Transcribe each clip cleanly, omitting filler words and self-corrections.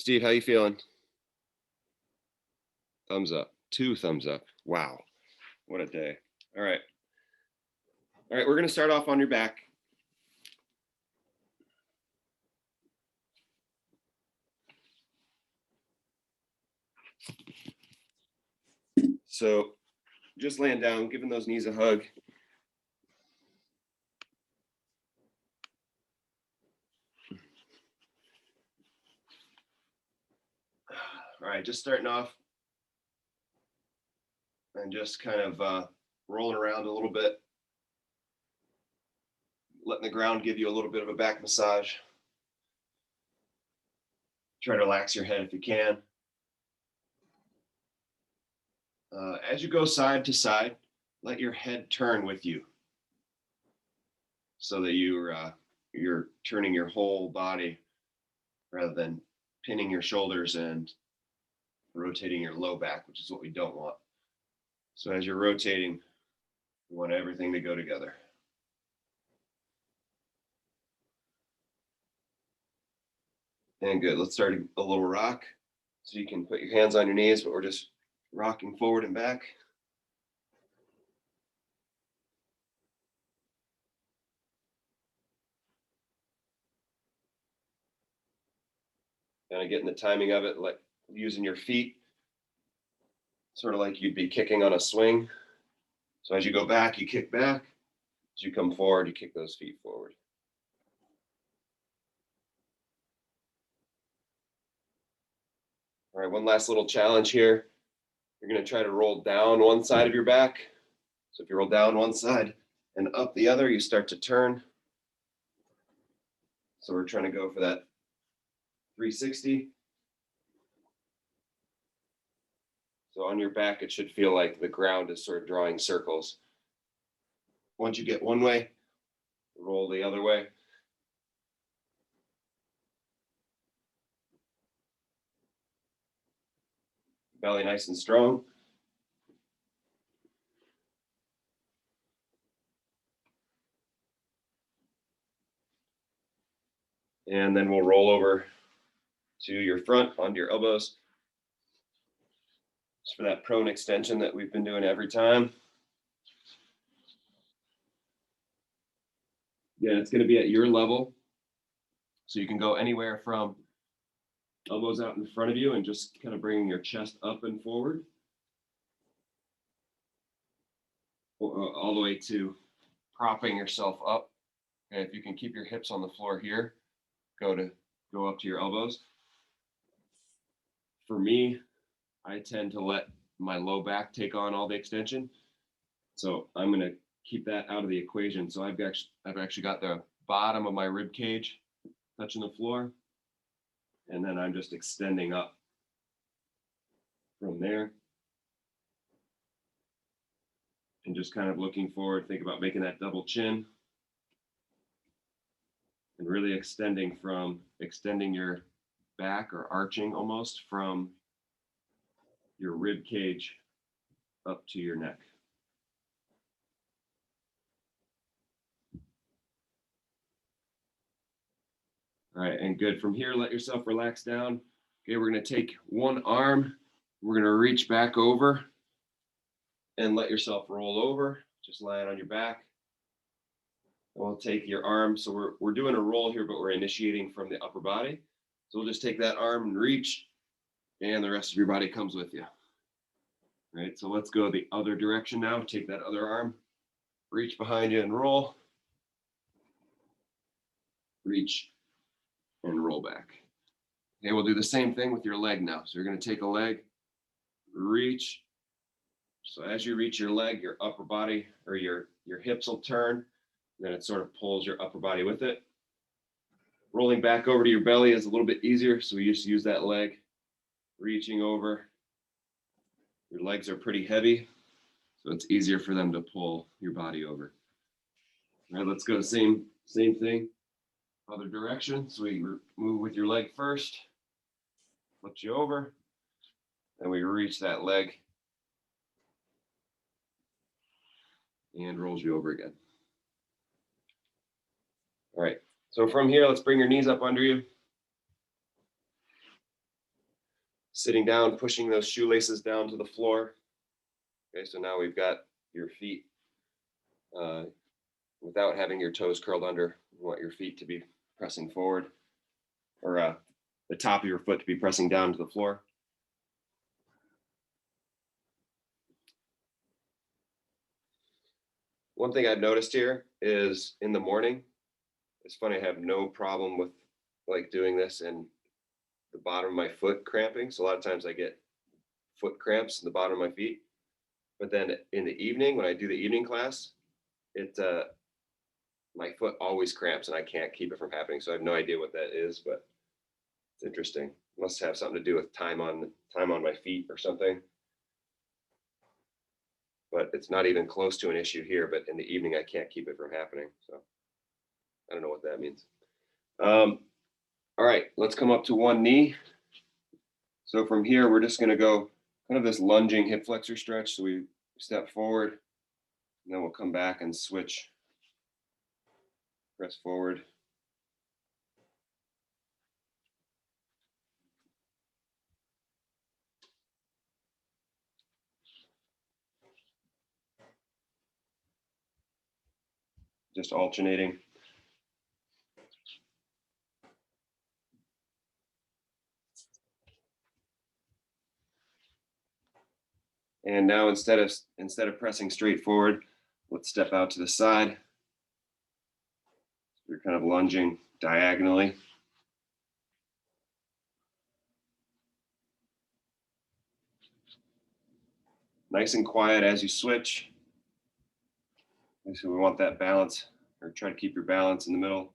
Steve, how you feeling? Thumbs up. 2 thumbs up. Wow. What a day. All right. All right, we're going to start off on your back. So just laying down, giving those knees a hug. All right, just starting off and just kind of rolling around a little bit, letting the ground give you a little bit of a back massage. Try to relax your head if you can. As you go side to side, let your head turn with you so that you're turning your whole body rather than pinning your shoulders and rotating your low back, which is what we don't want. So as you're rotating, you want everything to go together. And good, let's start a little rock. So you can put your hands on your knees, but we're just rocking forward and back. Kind of getting the timing of it, like using your feet, sort of like you'd be kicking on a swing. So as you go back, you kick back. As you come forward, you kick those feet forward. All right, one last little challenge here. You're going to try to roll down one side of your back. So if you roll down one side and up the other, you start to turn. So we're trying to go for that 360. So on your back, it should feel like the ground is sort of drawing circles. Once you get one way, roll the other way. Belly nice and strong. And then we'll roll over to your front onto your elbows. Just for that prone extension that we've been doing every time. Yeah, it's going to be at your level. So you can go anywhere from elbows out in front of you and just kind of bringing your chest up and forward. All the way to propping yourself up. Okay, if you can keep your hips on the floor here, go up to your elbows. For me, I tend to let my low back take on all the extension. So I'm going to keep that out of the equation. So I've actually got the bottom of my rib cage touching the floor. And then I'm just extending up from there. And just kind of looking forward, think about making that double chin. And really extending your back or arching almost from your rib cage up to your neck. All right, and good. From here, let yourself relax down. Okay, we're going to take one arm. We're going to reach back over and let yourself roll over. Just lying on your back. We'll take your arm. So we're doing a roll here, but we're initiating from the upper body. So we'll just take that arm and reach, and the rest of your body comes with you. All right, so let's go the other direction now. Take that other arm, reach behind you and roll. Reach and roll back. Okay, we'll do the same thing with your leg now. So you're going to take a leg, reach. So as you reach your leg, your upper body or your hips will turn. Then it sort of pulls your upper body with it. Rolling back over to your belly is a little bit easier. So we just use that leg, reaching over. Your legs are pretty heavy, so it's easier for them to pull your body over. All right, let's go the same thing, other direction. So we move with your leg first, flips you over, and we reach that leg and rolls you over again. All right, so from here, let's bring your knees up under you. Sitting down, pushing those shoelaces down to the floor. Okay, so now we've got your feet without having your toes curled under. You want your feet to be pressing forward, or the top of your foot to be pressing down to the floor. One thing I've noticed here is in the morning, it's funny, I have no problem with like doing this and the bottom of my foot cramping. So a lot of times I get foot cramps in the bottom of my feet. But then in the evening, when I do the evening class, it my foot always cramps and I can't keep it from happening. So I have no idea what that is, but it's interesting. It must have something to do with time on my feet or something. But it's not even close to an issue here. But in the evening, I can't keep it from happening. So I don't know what that means. All right, let's come up to one knee. So from here, we're just going to go kind of this lunging hip flexor stretch. So we step forward, and then we'll come back and switch. Press forward. Just alternating. And now instead of pressing straight forward, let's step out to the side. You're kind of lunging diagonally. Nice and quiet as you switch. So we want that balance, or try to keep your balance in the middle.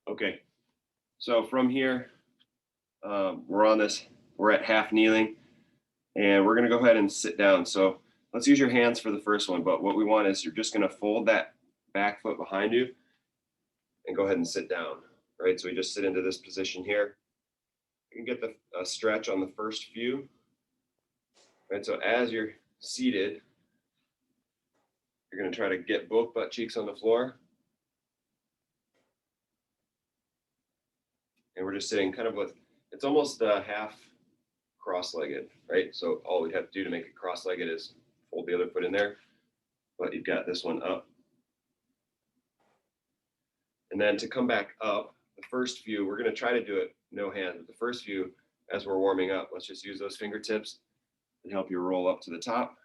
Okay, so from here, we're at half kneeling, and we're gonna go ahead and sit down. So let's use your hands for the first one, but what we want is you're just gonna fold that back foot behind you and go ahead and sit down, right? So we just sit into this position here. You can get a stretch on the first few, right? So as you're seated, you're gonna try to get both butt cheeks on the floor. And we're just sitting kind of with, it's almost half cross-legged, right? So all we'd have to do to make it cross-legged is fold the other foot in there, but you've got this one up. And then to come back up, the first few, we're gonna try to do it no hands, but the first few, as we're warming up, let's just use those fingertips and help you roll up to the top.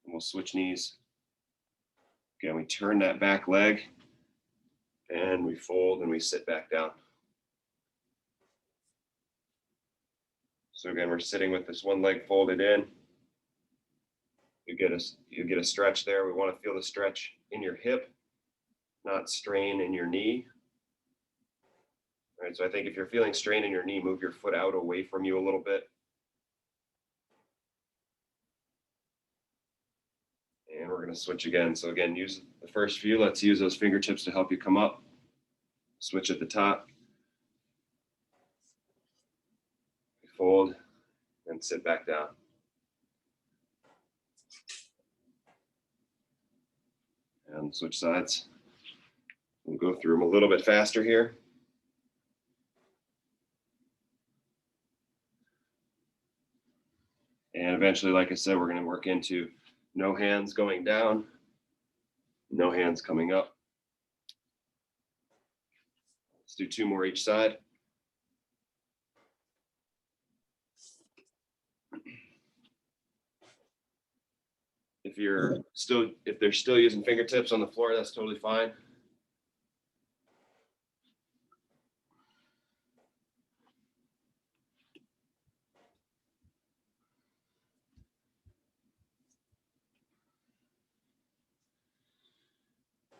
And we'll switch knees. Again, we turn that back leg and we fold and we sit back down. So again, we're sitting with this one leg folded in. You get a stretch there. We want to feel the stretch in your hip, not strain in your knee. All right, so I think if you're feeling strain in your knee, move your foot out away from you a little bit. And we're going to switch again. So again, use the first few. Let's use those fingertips to help you come up. Switch at the top. Fold and sit back down. And switch sides. We'll go through them a little bit faster here. And eventually, like I said, we're going to work into no hands going down, no hands coming up. Let's do two more each side. If they're still using fingertips on the floor, that's totally fine.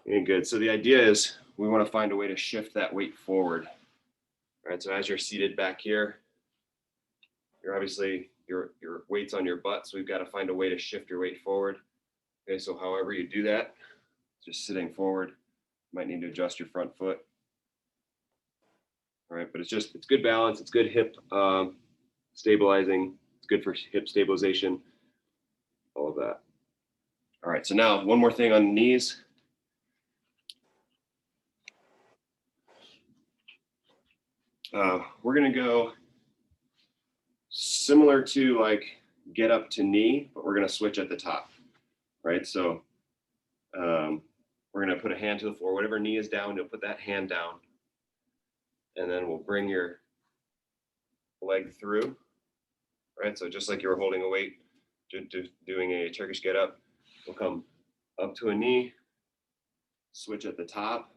And good. So the idea is we want to find a way to shift that weight forward. All right. So as you're seated back here, you're obviously your weight's on your butt. So we've got to find a way to shift your weight forward. Okay. So however you do that, just sitting forward, you might need to adjust your front foot. All right. But it's good balance. It's good hip stabilizing. It's good for hip stabilization, all of that. All right, so now one more thing on the knees. We're gonna go similar to like get up to knee, but we're gonna switch at the top, right? So we're gonna put a hand to the floor, whatever knee is down, you'll put that hand down. And then we'll bring your leg through, right? So just like you were holding a weight, doing a Turkish get up, we'll come up to a knee, switch at the top,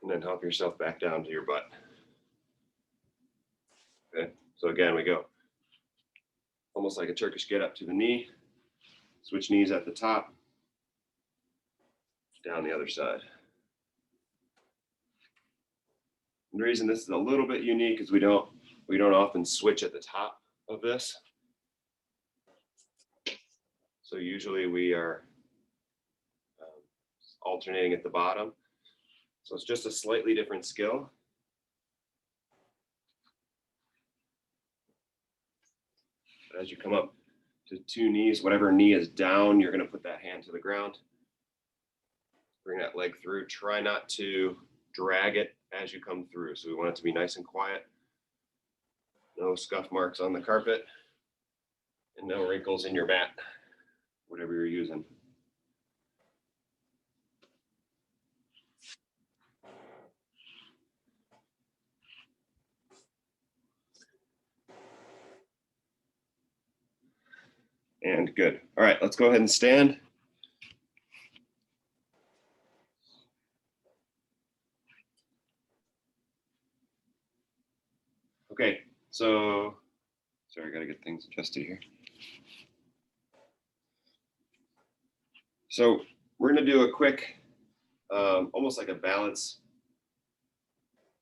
and then help yourself back down to your butt. Okay, so again, we go almost like a Turkish get up to the knee, switch knees at the top, down the other side. And the reason this is a little bit unique is we don't often switch at the top of this. So usually we are alternating at the bottom. So it's just a slightly different skill. As you come up to two knees, whatever knee is down, you're going to put that hand to the ground. Bring that leg through. Try not to drag it as you come through. So we want it to be nice and quiet. No scuff marks on the carpet and no wrinkles in your mat, whatever you're using. And good. All right, let's go ahead and stand. Okay, so, sorry, I gotta get things adjusted here. So we're gonna do a quick, almost like a balance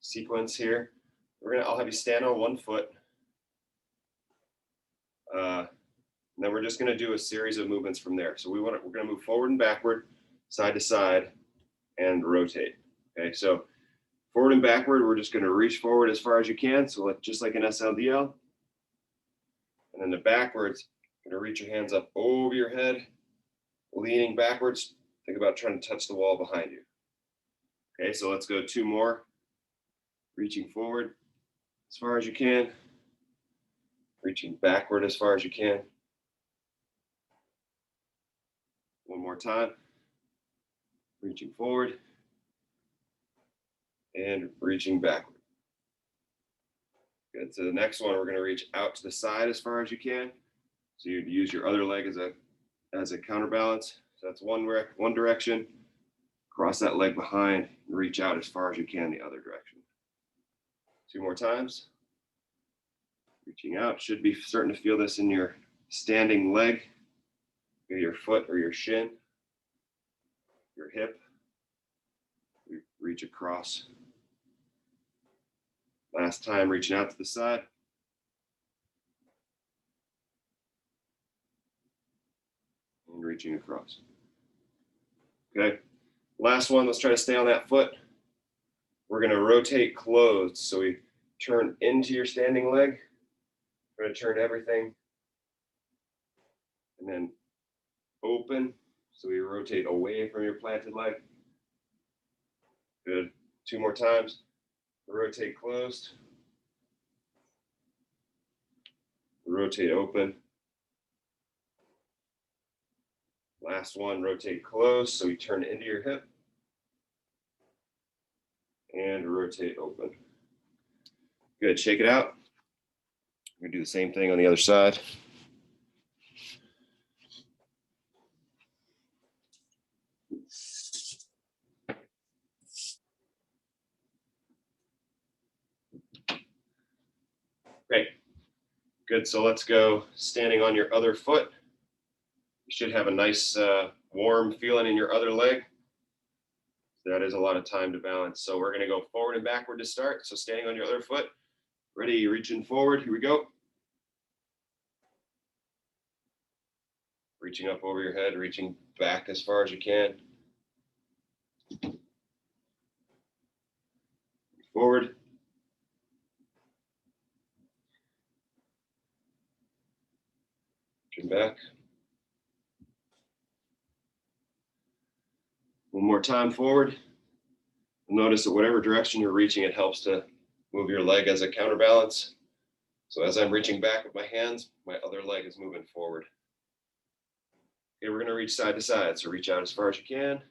sequence here. I'll have you stand on one foot. And then we're just gonna do a series of movements from there. So we're gonna move forward and backward, side to side, and rotate. Okay, so forward and backward, we're just gonna reach forward as far as you can. So just like an SLDL. And then the backwards, you're gonna reach your hands up over your head, leaning backwards. Think about trying to touch the wall behind you. Okay, so let's go two more. Reaching forward as far as you can. Reaching backward as far as you can. One more time. Reaching forward and reaching backward. Good. So the next one, we're going to reach out to the side as far as you can. So you'd use your other leg as a counterbalance. So that's one direction. Cross that leg behind and reach out as far as you can the other direction. Two more times. Reaching out. Should be starting to feel this in your standing leg, your foot or your shin, your hip. Reach across. Last time, reaching out to the side. And reaching across. Okay, last one, let's try to stay on that foot. We're gonna rotate closed. So we turn into your standing leg. We're gonna turn everything and then open. So we rotate away from your planted leg. Good, two more times. Rotate closed. Rotate open. Last one, rotate closed. So we turn into your hip. And rotate open. Good, shake it out. We're gonna do the same thing on the other side. Great. Good, so let's go standing on your other foot. You should have a nice warm feeling in your other leg. That is a lot of time to balance. So we're gonna go forward and backward to start. So standing on your other foot. Ready, reaching forward, here we go. Reaching up over your head, reaching back as far as you can. Forward. Reaching back. One more time forward. Notice that whatever direction you're reaching, it helps to move your leg as a counterbalance. So as I'm reaching back with my hands, my other leg is moving forward. Okay, we're going to reach side to side. So reach out as far as you can.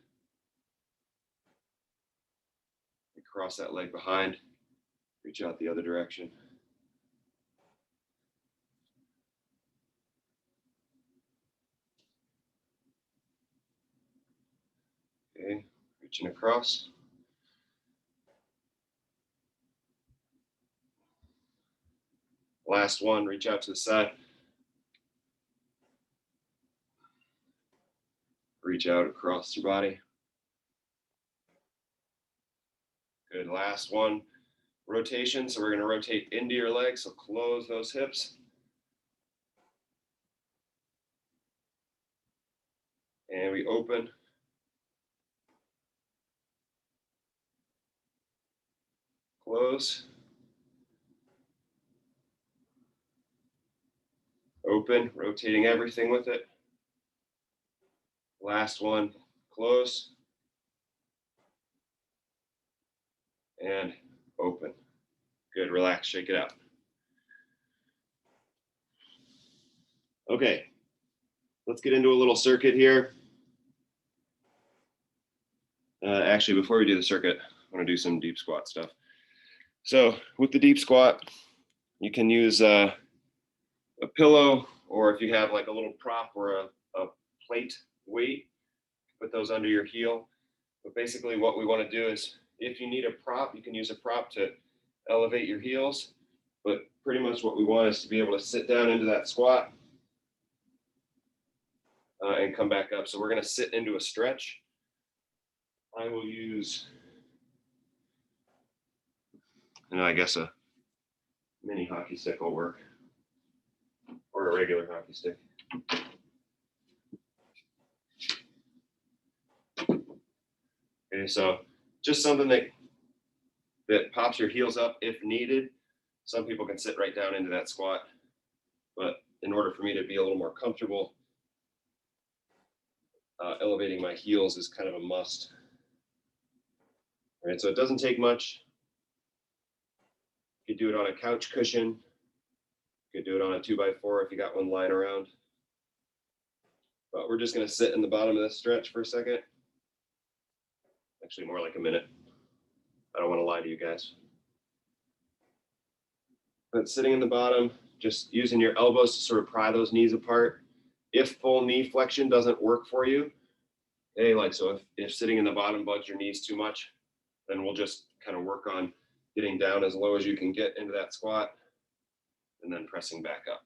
Cross that leg behind. Reach out the other direction. Okay, reaching across. Last one, reach out to the side. Reach out across your body. Good, last one, rotation. So we're going to rotate into your legs, so close those hips. And we open. Close. Open, rotating everything with it. Last one, close. And open. Good, relax, shake it out. Okay, let's get into a little circuit here. Actually, before we do the circuit, I want to do some deep squat stuff. So with the deep squat, you can use a pillow, or if you have like a little prop or a plate weight, put those under your heel. But basically what we want to do is, if you need a prop, you can use a prop to elevate your heels. But pretty much what we want is to be able to sit down into that squat and come back up. So we're going to sit into a stretch. I will use, I guess a mini hockey stick will work, or a regular hockey stick. Okay, so just something that pops your heels up if needed. Some people can sit right down into that squat, but in order for me to be a little more comfortable, elevating my heels is kind of a must. All right, so it doesn't take much. You could do it on a couch cushion. You could do it on a 2x4 if you got one lying around. But we're just going to sit in the bottom of this stretch for a second. Actually, more like a minute. I don't want to lie to you guys. But sitting in the bottom, just using your elbows to sort of pry those knees apart. If full knee flexion doesn't work for you, hey, like, so if sitting in the bottom bugs your knees too much, then we'll just kind of work on getting down as low as you can get into that squat and then pressing back up.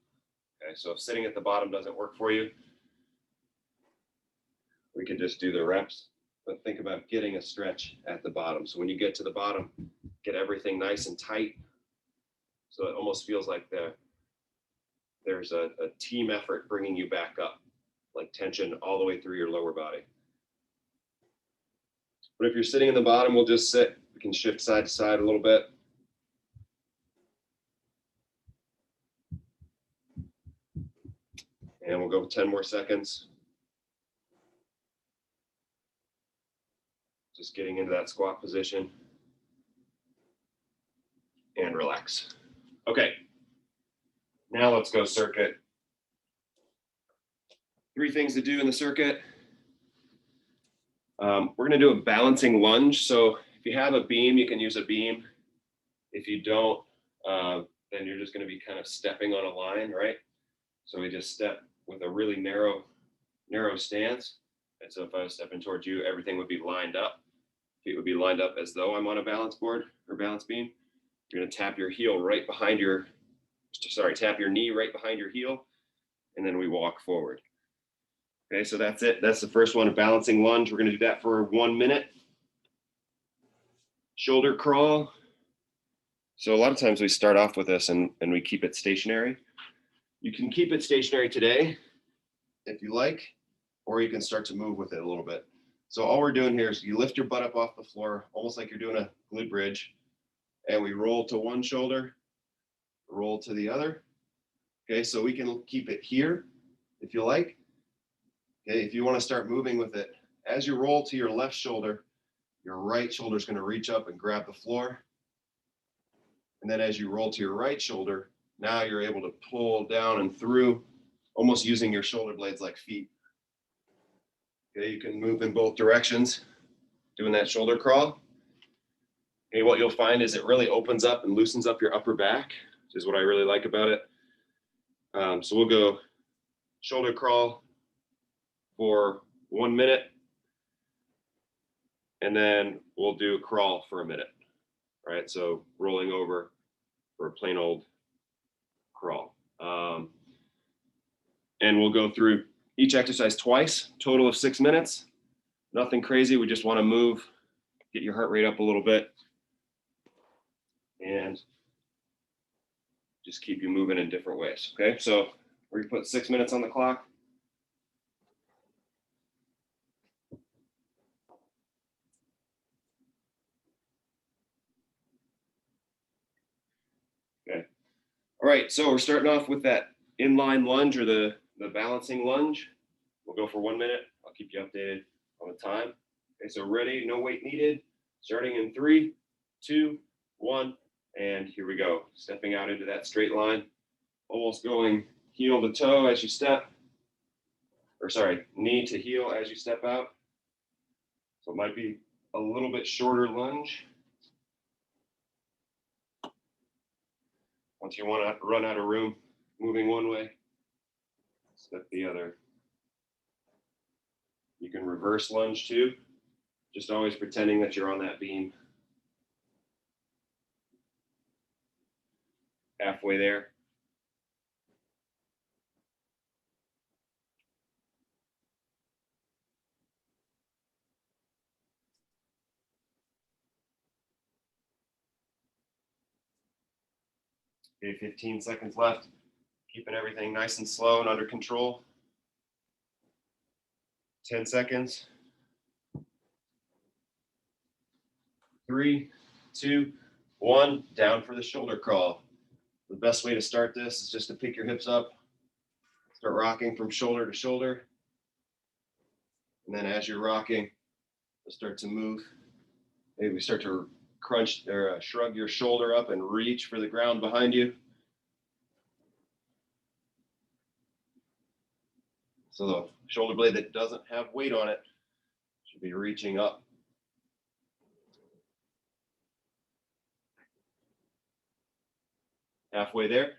Okay, so if sitting at the bottom doesn't work for you, we could just do the reps, but think about getting a stretch at the bottom. So when you get to the bottom, get everything nice and tight. So it almost feels like there's a team effort bringing you back up, like tension all the way through your lower body. But if you're sitting in the bottom, we'll just sit. We can shift side to side a little bit. And we'll go 10 more seconds. Just getting into that squat position. And relax. Okay. Now let's go circuit. 3 things to do in the circuit. We're going to do a balancing lunge. So if you have a beam, you can use a beam. If you don't, then you're just going to be kind of stepping on a line, right? So we just step with a really narrow stance. And so if I was stepping towards you, everything would be lined up. Feet would be lined up as though I'm on a balance board or balance beam. You're going to tap your heel right behind tap your knee right behind your heel, and then we walk forward. Okay, so that's it. That's the first one, a balancing lunge. We're going to do that for 1 minute. Shoulder crawl. So a lot of times we start off with this and we keep it stationary. You can keep it stationary today if you like, or you can start to move with it a little bit. So all we're doing here is you lift your butt up off the floor, almost like you're doing a glute bridge, and we roll to one shoulder, roll to the other. Okay, so we can keep it here, if you like. Okay, if you want to start moving with it, as you roll to your left shoulder, your right shoulder is going to reach up and grab the floor. And then as you roll to your right shoulder, now you're able to pull down and through, almost using your shoulder blades like feet. Okay, you can move in both directions, doing that shoulder crawl. Okay, what you'll find is it really opens up and loosens up your upper back, which is what I really like about it. So we'll go shoulder crawl for 1 minute, and then we'll do a crawl for a minute. All right, so rolling over for a plain old crawl. And we'll go through each exercise twice, total of 6 minutes. Nothing crazy, we just wanna move, get your heart rate up a little bit, and just keep you moving in different ways, okay? So we're gonna put 6 minutes on the clock. Okay. All right, so we're starting off with that inline lunge, or the balancing lunge. We'll go for 1 minute. I'll keep you updated on the time. Okay, so ready, no weight needed. Starting in 3, 2, 1, and here we go. Stepping out into that straight line, almost going heel to toe as you step, or sorry, knee to heel as you step out. So it might be a little bit shorter lunge. Once you want to run out of room, moving one way, step the other. You can reverse lunge too, just always pretending that you're on that beam. Halfway there. Okay, 15 seconds left. Keeping everything nice and slow and under control. 10 seconds. 3, 2, 1, down for the shoulder crawl. The best way to start this is just to pick your hips up, start rocking from shoulder to shoulder. And then as you're rocking, you'll start to move. Maybe we start to crunch or shrug your shoulder up and reach for the ground behind you. So the shoulder blade that doesn't have weight on it should be reaching up. Halfway there.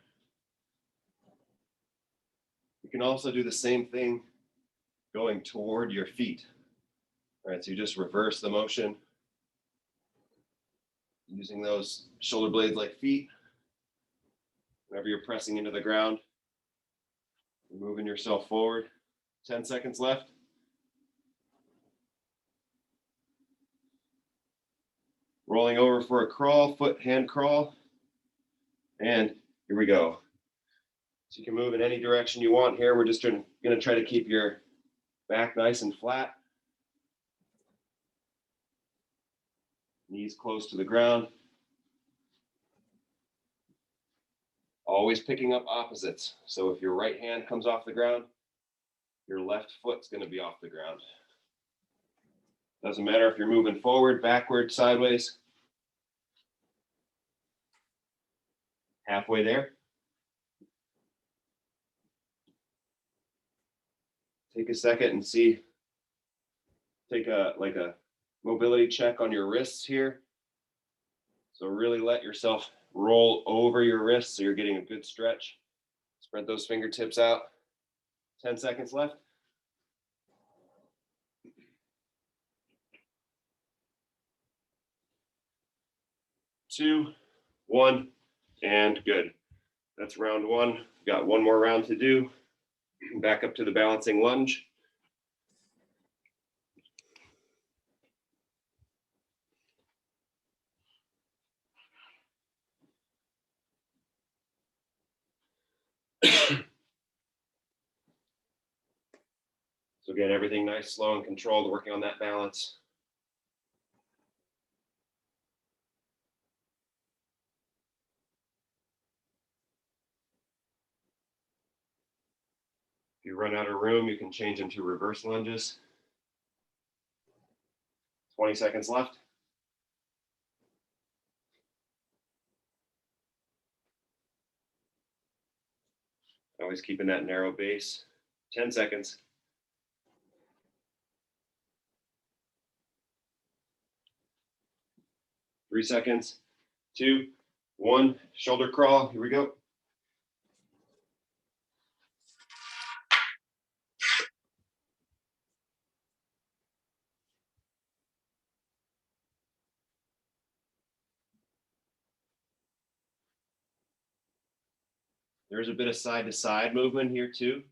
You can also do the same thing going toward your feet. All right, so you just reverse the motion using those shoulder blades like feet. Whenever you're pressing into the ground, you're moving yourself forward. 10 seconds left. Rolling over for a crawl, foot hand crawl. And here we go. So you can move in any direction you want here. We're just going to try to keep your back nice and flat. Knees close to the ground. Always picking up opposites. So if your right hand comes off the ground, your left foot's going to be off the ground. Doesn't matter if you're moving forward, backward, sideways. Halfway there. Take a second and see, take a mobility check on your wrists here. So really let yourself roll over your wrists so you're getting a good stretch. Spread those fingertips out. 10 seconds left. 2, 1, and good. That's round 1. Got one more round to do. Back up to the balancing lunge. So again, everything nice, slow, and controlled, working on that balance. If you run out of room, you can change into reverse lunges. 20 seconds left. Always keeping that narrow base. 10 seconds. 3 seconds. 2, 1. Shoulder crawl. Here we go. There's a bit of side to side movement here too.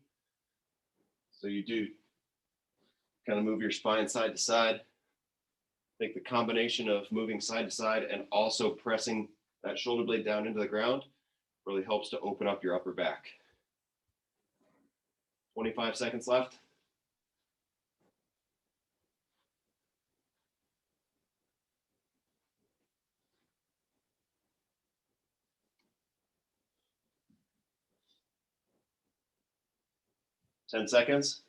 So you do kind of move your spine side to side. I think the combination of moving side to side and also pressing that shoulder blade down into the ground really helps to open up your upper back. 25 seconds left. Ten seconds.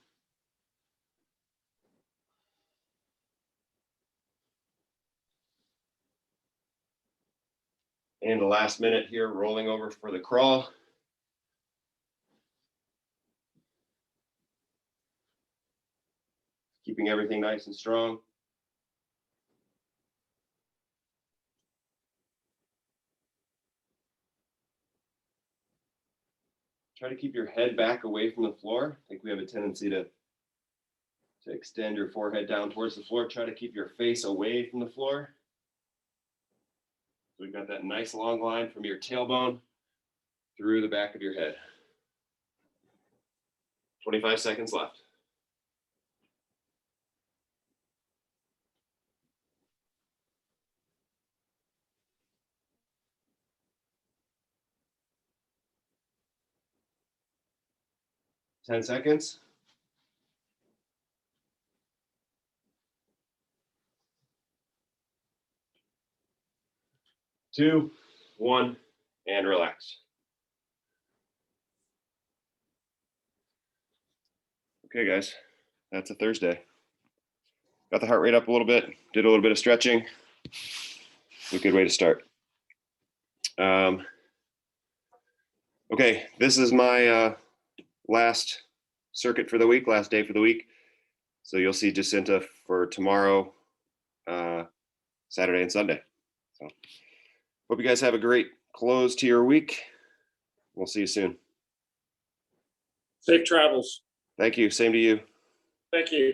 And the last minute here, rolling over for the crawl. Keeping everything nice and strong. Try to keep your head back away from the floor. I think we have a tendency to extend your forehead down towards the floor. Try to keep your face away from the floor. So we've got that nice long line from your tailbone through the back of your head. 25 seconds left. Ten seconds. 2, 1, and relax. Okay, guys, that's a Thursday. Got the heart rate up a little bit, did a little bit of stretching. A good way to start. Okay, this is my last circuit for the week, last day for the week. So you'll see Jacinta for tomorrow, Saturday and Sunday. So hope you guys have a great close to your week. We'll see you soon. Safe travels. Thank you. Same to you. Thank you.